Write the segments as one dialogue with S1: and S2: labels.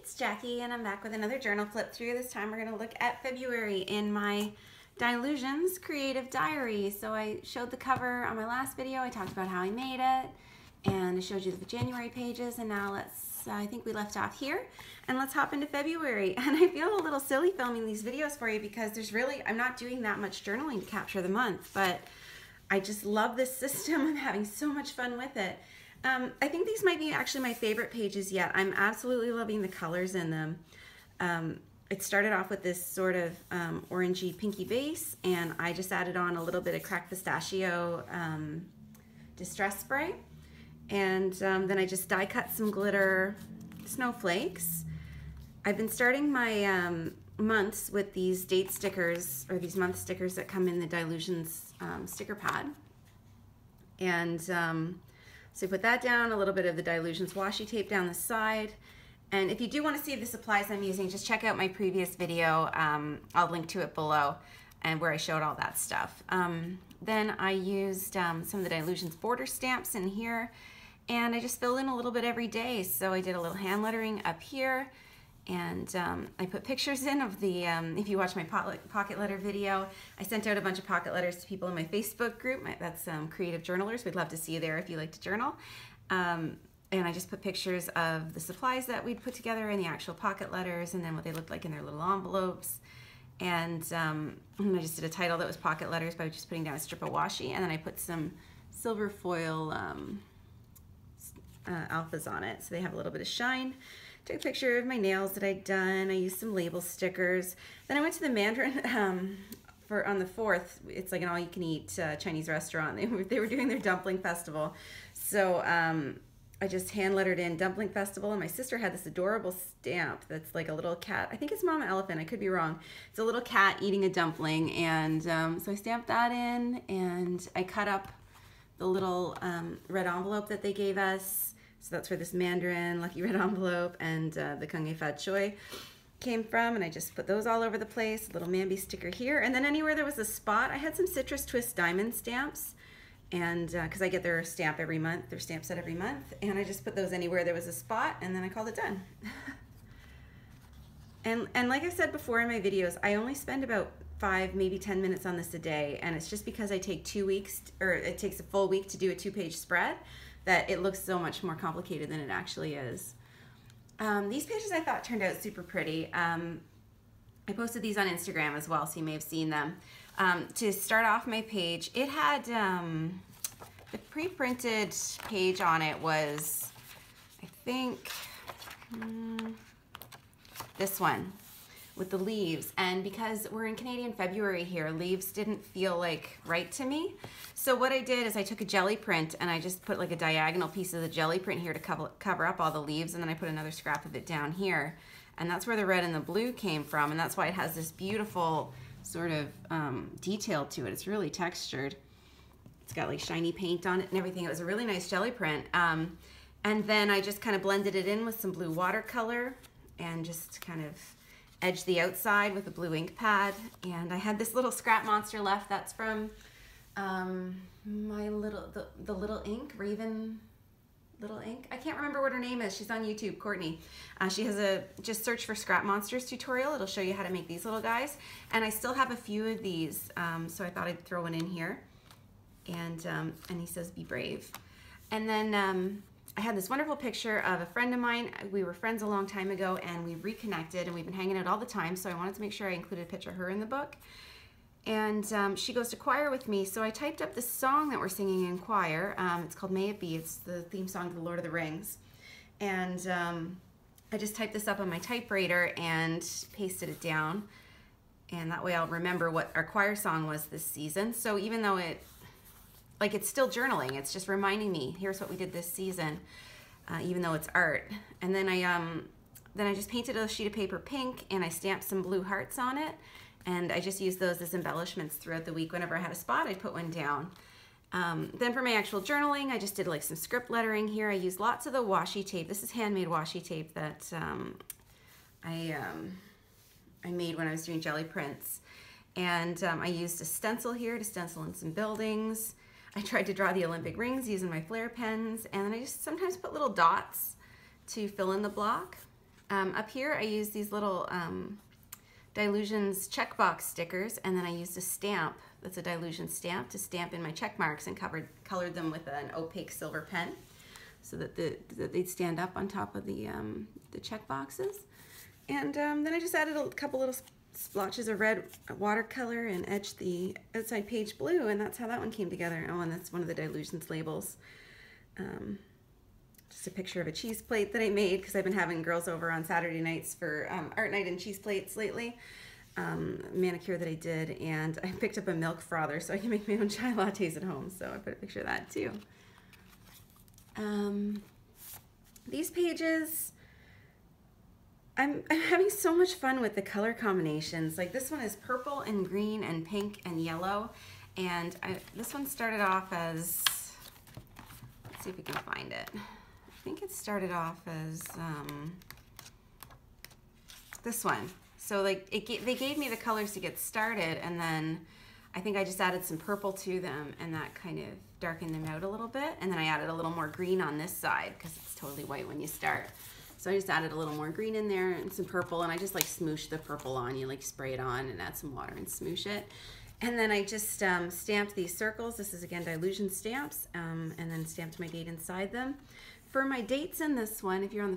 S1: it's Jackie and I'm back with another journal flip through. This time we're going to look at February in my Dylusions Creative Diary. So I showed the cover on my last video. I talked about how I made it and I showed you the January pages, and now I think we left off here and let's hop into February. And I feel a little silly filming these videos for you because I'm not doing that much journaling to capture the month, but I just love this system. I'm having so much fun with it. I think these might be actually my favorite pages yet. I'm absolutely loving the colors in them. It started off with this sort of orangey pinky base, and I just added on a little bit of cracked pistachio distress spray, and then I just die cut some glitter snowflakes. I've been starting my months with these date stickers, or these month stickers that come in the Dylusions sticker pad, and so put that down, a little bit of the Dylusions washi tape down the side. And if you do want to see the supplies I'm using, just check out my previous video. I'll link to it below, and where I showed all that stuff. Then I used some of the Dylusions border stamps in here, and I just filled in a little bit every day. So I did a little hand lettering up here, and I put pictures in of the, if you watch my pocket letter video, I sent out a bunch of pocket letters to people in my Facebook group. That's Creative Journalers. We'd love to see you there if you like to journal. And I just put pictures of the supplies that we'd put together in the actual pocket letters, and then what they looked like in their little envelopes. And I just did a title that was pocket letters by just putting down a strip of washi, and then I put some silver foil alphas on it so they have a little bit of shine. Took a picture of my nails that I'd done. I used some label stickers. Then I went to the Mandarin on the 4th. It's like an all-you-can-eat Chinese restaurant. They were doing their dumpling festival. So I just hand lettered in Dumpling Festival, and my sister had this adorable stamp that's like a little cat. I think it's Mama Elephant. I could be wrong. It's a little cat eating a dumpling, and so I stamped that in, and I cut up the little red envelope that they gave us. So that's where this Mandarin Lucky Red envelope and the Kung Ye Fat Choi came from, and I just put those all over the place. A little Mambi sticker here, and then anywhere there was a spot, I had some Citrus Twist diamond stamps, and because I get their stamp every month, their stamp set every month, and I just put those anywhere there was a spot, and then I called it done. and like I said before in my videos, I only spend about 5, maybe 10 minutes on this a day, and it's just because I take 2 weeks, or it takes a full week to do a 2-page spread, that it looks so much more complicated than it actually is. These pages I thought turned out super pretty. I posted these on Instagram as well, so you may have seen them. To start off my page, it had the pre-printed page on it was, I think, this one with the leaves, and because we're in Canadian February here, leaves didn't feel like right to me. So what I did is I took a jelly print and I just put like a diagonal piece of the jelly print here to cover up all the leaves, and then I put another scrap of it down here, and that's where the red and the blue came from, and that's why it has this beautiful sort of detail to it. It's really textured. It's got like shiny paint on it and everything. It was a really nice jelly print. And then I just kind of blended it in with some blue watercolor and just kind of edged the outside with a blue ink pad. And I had this little scrap monster left. That's from my the Little Ink, Raven Little Ink. I can't remember what her name is. She's on YouTube, Courtney. She has just search for Scrap Monsters tutorial. It'll show you how to make these little guys. And I still have a few of these, so I thought I'd throw one in here. And he says, be brave. And then I had this wonderful picture of a friend of mine. We were friends a long time ago, and we reconnected, and we've been hanging out all the time, so I wanted to make sure I included a picture of her in the book. And she goes to choir with me, so I typed up this song that we're singing in choir. It's called May It Be. It's the theme song to The Lord of the Rings. And I just typed this up on my typewriter and pasted it down. And that way I'll remember what our choir song was this season. So even though it's still journaling, it's just reminding me, here's what we did this season, even though it's art. And then I just painted a sheet of paper pink, and I stamped some blue hearts on it. And I just used those as embellishments throughout the week. Whenever I had a spot, I'd put one down. Then for my actual journaling, I just did like some script lettering here. I used lots of the washi tape. This is handmade washi tape that I made when I was doing jelly prints. And I used a stencil here to stencil in some buildings. I tried to draw the Olympic rings using my Flair pens, and then I just sometimes put little dots to fill in the block. Up here I use these little Dylusions checkbox stickers, and then I used a stamp that's a Dylusion stamp to stamp in my check marks and colored them with an opaque silver pen so that they'd stand up on top of the check boxes. And then I just added a couple little splotches of red watercolor and etched the outside page blue, and that's how that one came together. Oh, and that's one of the Dylusions labels. Just a picture of a cheese plate that I made because I've been having girls over on Saturday nights for art night and cheese plates lately. Manicure that I did, and I picked up a milk frother so I can make my own chai lattes at home, so I put a picture of that too. These pages, I'm having so much fun with the color combinations. Like this one is purple and green and pink and yellow, and this one started off as, let's see if we can find it. I think it started off as this one. So like they gave me the colors to get started, and then I think I just added some purple to them, and that kind of darkened them out a little bit. And then I added a little more green on this side because it's totally white when you start. So I just added a little more green in there and some purple, and I just like smoosh the purple on. You like spray it on and add some water and smoosh it. And then I just stamped these circles. This is again Dylusion stamps, and then stamped my date inside them. For my dates in this one, if you're on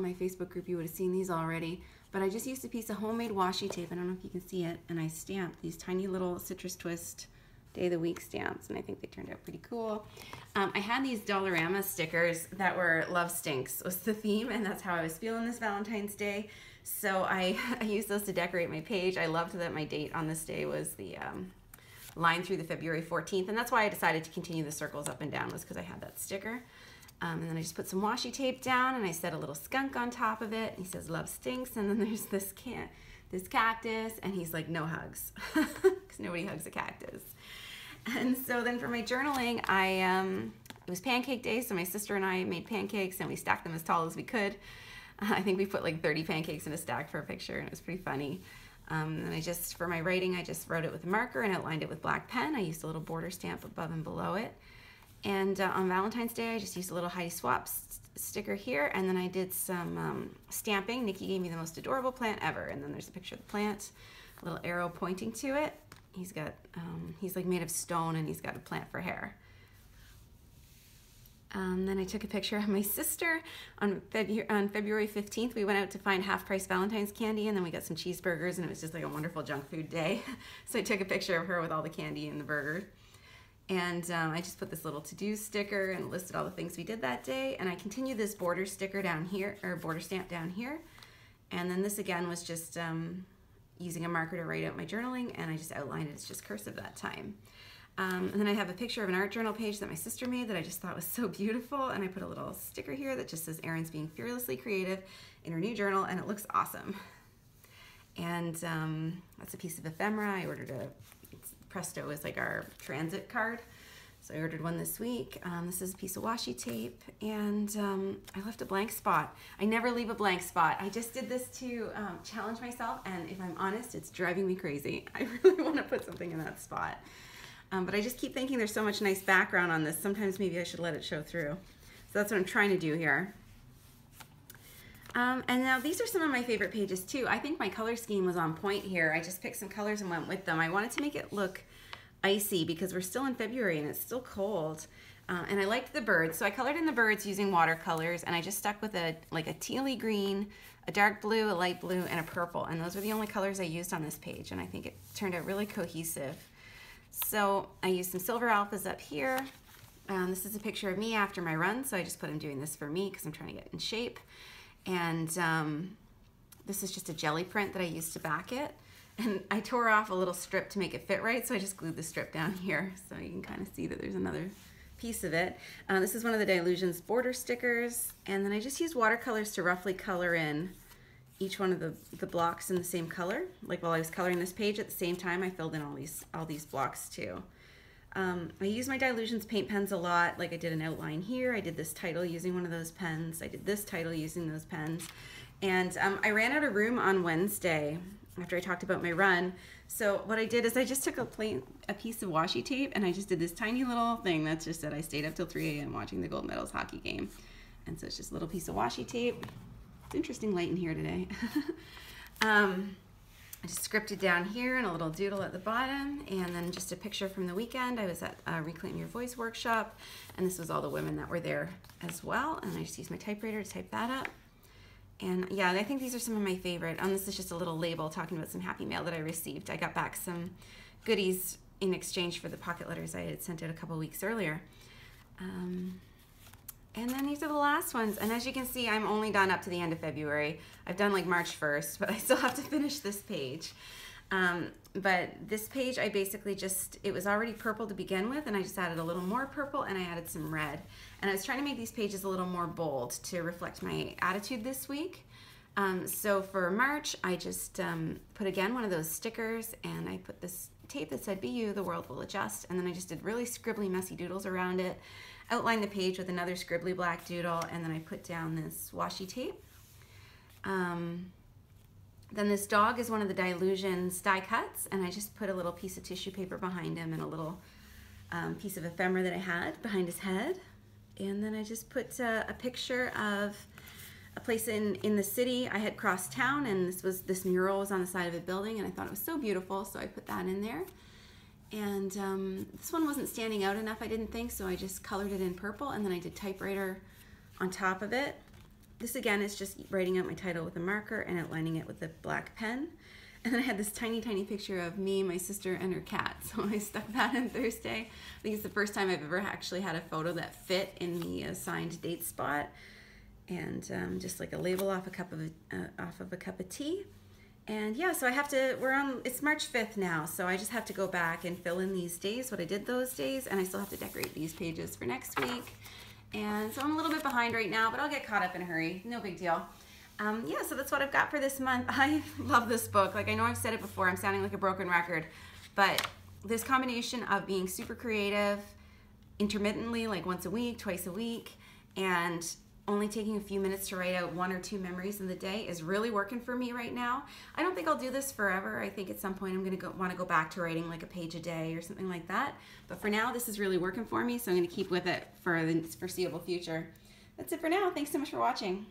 S1: my Facebook group, you would have seen these already. But I just used a piece of homemade washi tape, I don't know if you can see it, and I stamped these tiny little Citrus Twist Day of the Week stamps, and I think they turned out pretty cool. I had these Dollarama stickers that were Love Stinks was the theme, and that's how I was feeling this Valentine's Day. So I used those to decorate my page. I loved that my date on this day was the line through the February 14th, and that's why I decided to continue the circles up and down, was because I had that sticker. And then I just put some washi tape down, and I set a little skunk on top of it. He says, "Love stinks." And then there's this cactus, and he's like, "No hugs," because nobody hugs a cactus. And so then for my journaling, it was pancake day, so my sister and I made pancakes, and we stacked them as tall as we could. I think we put like 30 pancakes in a stack for a picture, and it was pretty funny. And for my writing, I just wrote it with a marker and outlined it with black pen. I used a little border stamp above and below it. And on Valentine's Day, I just used a little Heidi Swap sticker here, and then I did some stamping. Nikki gave me the most adorable plant ever, and then there's a picture of the plant, a little arrow pointing to it. He's like made of stone, and he's got a plant for hair. Then I took a picture of my sister on February 15th. We went out to find half-price Valentine's candy, and then we got some cheeseburgers, and it was just like a wonderful junk food day. So I took a picture of her with all the candy and the burger. And I just put this little to-do sticker and listed all the things we did that day. And I continued this border sticker down here, or border stamp down here. And then this again was just using a marker to write out my journaling, and I just outlined it. It's just cursive that time. And then I have a picture of an art journal page that my sister made that I just thought was so beautiful. And I put a little sticker here that just says, "Erin's being fearlessly creative in her new journal," and it looks awesome. And that's a piece of ephemera. I ordered Presto is like our transit card, so I ordered one this week. This is a piece of washi tape, and I left a blank spot. I never leave a blank spot. I just did this to challenge myself, and if I'm honest, it's driving me crazy. I really want to put something in that spot, but I just keep thinking there's so much nice background on this. Sometimes maybe I should let it show through. So that's what I'm trying to do here. And now these are some of my favorite pages too. I think my color scheme was on point here. I just picked some colors and went with them. I wanted to make it look icy because we're still in February and it's still cold. And I liked the birds, so I colored in the birds using watercolors, and I just stuck with like a tealy green, a dark blue, a light blue, and a purple. And those were the only colors I used on this page, and I think it turned out really cohesive. So I used some silver alphas up here. This is a picture of me after my run, so I just put I'm doing this for me because I'm trying to get in shape. And this is just a jelly print that I used to back it. And I tore off a little strip to make it fit right, so I just glued the strip down here so you can kind of see that there's another piece of it. This is one of the Dylusions border stickers, and then I just used watercolors to roughly color in each one of the blocks in the same color. Like while I was coloring this page, at the same time I filled in all these blocks too. I use my Dylusions paint pens a lot. Like I did an outline here, I did this title using one of those pens, I did this title using those pens, and I ran out of room on Wednesday after I talked about my run. So what I did is I just took a piece of washi tape, and I just did this tiny little thing that just said I stayed up till 3 a.m. watching the gold medals hockey game. And so it's just a little piece of washi tape, It's interesting light in here today. I just scripted down here and a little doodle at the bottom, and then just a picture from the weekend. I was at a Reclaim Your Voice workshop, and this was all the women that were there as well, and I just used my typewriter to type that up. And yeah, I think these are some of my favorite. This is just a little label talking about some happy mail that I received. I got back some goodies in exchange for the pocket letters I had sent out a couple weeks earlier. And then these are the last ones. And as you can see, I'm only done up to the end of February. I've done like March 1st, but I still have to finish this page. But this page, I basically just, it was already purple to begin with, and I just added a little more purple and I added some red. And I was trying to make these pages a little more bold to reflect my attitude this week. So for March, I just put again one of those stickers, and I put this tape that said, "Be you, the world will adjust." And then I just did really scribbly, messy doodles around it, outlined the page with another scribbly black doodle, and then I put down this washi tape. Then this dog is one of the Dylusions die cuts, and I just put a little piece of tissue paper behind him and a little piece of ephemera that I had behind his head. And then I just put a picture of a place in the city. I had crossed town, and this mural was on the side of a building, and I thought it was so beautiful, so I put that in there. And this one wasn't standing out enough, I didn't think, so I just colored it in purple, and then I did typewriter on top of it. This again is just writing out my title with a marker and outlining it with a black pen. And then I had this tiny, tiny picture of me, my sister, and her cat. So I stuck that in Thursday. I think it's the first time I've ever actually had a photo that fit in the assigned date spot. And just like a label off of a cup of tea. And yeah, so I have to, it's March 5th now, so I just have to go back and fill in these days, what I did those days, and I still have to decorate these pages for next week. And so I'm a little bit behind right now, but I'll get caught up in a hurry. No big deal. Yeah, so that's what I've got for this month. I love this book. Like, I know I've said it before, I'm sounding like a broken record, but this combination of being super creative, intermittently, like once a week, twice a week, and only taking a few minutes to write out 1 or 2 memories in the day is really working for me right now. I don't think I'll do this forever. I think at some point I'm gonna want to go back to writing like a page a day or something like that. But for now, this is really working for me, so I'm gonna keep with it for the foreseeable future. That's it for now. Thanks so much for watching.